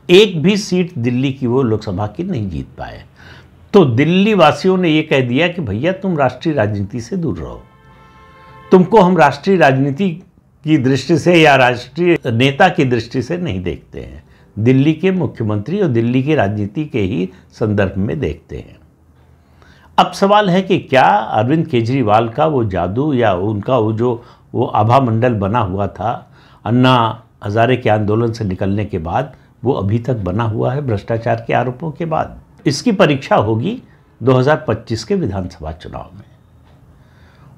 एक भी सीट दिल्ली की वो लोकसभा की नहीं जीत पाए। तो दिल्ली वासियों ने ये कह दिया कि भैया तुम राष्ट्रीय राजनीति से दूर रहो, तुमको हम राष्ट्रीय राजनीति की दृष्टि से या राष्ट्रीय नेता की दृष्टि से नहीं देखते हैं, दिल्ली के मुख्यमंत्री और दिल्ली की राजनीति के ही संदर्भ में देखते हैं। अब सवाल है कि क्या अरविंद केजरीवाल का वो जादू या उनका वो आभा मंडल बना हुआ था अन्ना हजारे के आंदोलन से निकलने के बाद, वो अभी तक बना हुआ है भ्रष्टाचार के आरोपों के बाद? इसकी परीक्षा होगी 2025 के विधानसभा चुनाव में।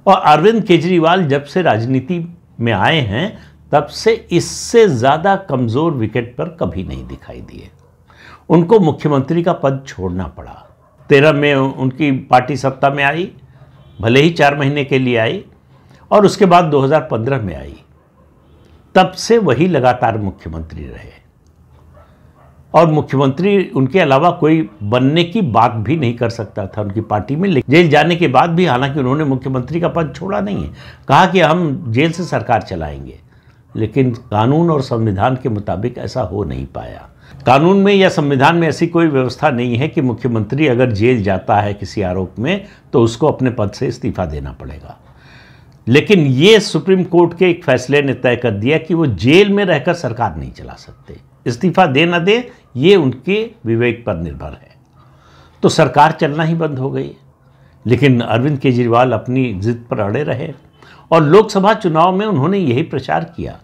और अरविंद केजरीवाल जब से राजनीति में आए हैं तब से इससे ज़्यादा कमज़ोर विकेट पर कभी नहीं दिखाई दिए। उनको मुख्यमंत्री का पद छोड़ना पड़ा। 13 में उनकी पार्टी सत्ता में आई, भले ही 4 महीने के लिए आई, और उसके बाद 2015 में आई। तब से वही लगातार मुख्यमंत्री रहे और मुख्यमंत्री उनके अलावा कोई बनने की बात भी नहीं कर सकता था उनकी पार्टी में। जेल जाने के बाद भी हालांकि उन्होंने मुख्यमंत्री का पद छोड़ा नहीं है, कहा कि हम जेल से सरकार चलाएंगे, लेकिन कानून और संविधान के मुताबिक ऐसा हो नहीं पाया। कानून में या संविधान में ऐसी कोई व्यवस्था नहीं है कि मुख्यमंत्री अगर जेल जाता है किसी आरोप में तो उसको अपने पद से इस्तीफा देना पड़ेगा। लेकिन ये सुप्रीम कोर्ट के एक फैसले ने तय कर दिया कि वो जेल में रहकर सरकार नहीं चला सकते, इस्तीफा दे न दे ये उनके विवेक पर निर्भर है। तो सरकार चलना ही बंद हो गई। लेकिन अरविंद केजरीवाल अपनी जिद पर अड़े रहे और लोकसभा चुनाव में उन्होंने यही प्रचार किया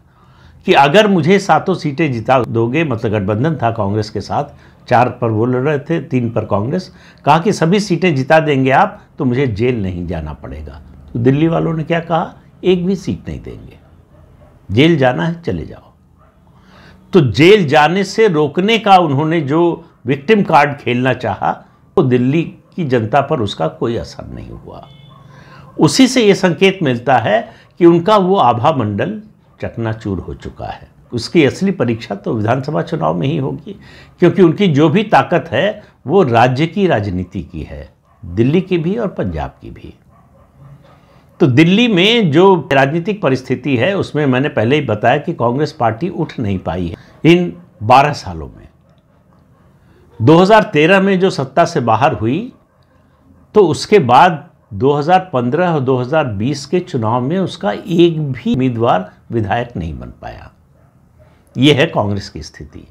कि अगर मुझे 7 सीटें जिता दोगे, मतलब गठबंधन था कांग्रेस के साथ, 4 पर वो लड़ रहे थे, 3 पर कांग्रेस, कहा कि सभी सीटें जिता देंगे आप तो मुझे जेल नहीं जाना पड़ेगा। तो दिल्ली वालों ने क्या कहा, एक भी सीट नहीं देंगे, जेल जाना है चले जाओ। तो जेल जाने से रोकने का उन्होंने जो विक्टिम कार्ड खेलना चाहा, तो दिल्ली की जनता पर उसका कोई असर नहीं हुआ। उसी से ये संकेत मिलता है कि उनका वो आभा मंडल चकनाचूर हो चुका है। उसकी असली परीक्षा तो विधानसभा चुनाव में ही होगी, क्योंकि उनकी जो भी ताकत है वो राज्य की राजनीति की है, दिल्ली की भी और पंजाब की भी। तो दिल्ली में जो राजनीतिक परिस्थिति है उसमें मैंने पहले ही बताया कि कांग्रेस पार्टी उठ नहीं पाई है इन 12 सालों में। 2013 में जो सत्ता से बाहर हुई, तो उसके बाद 2015 और 2020 के चुनाव में उसका एक भी उम्मीदवार विधायक नहीं बन पाया। यह है कांग्रेस की स्थिति।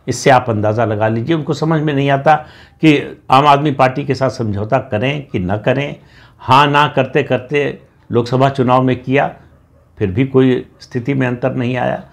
इससे आप अंदाज़ा लगा लीजिए, उनको समझ में नहीं आता कि आम आदमी पार्टी के साथ समझौता करें कि न करें। हाँ ना करते करते लोकसभा चुनाव में किया, फिर भी कोई स्थिति में अंतर नहीं आया।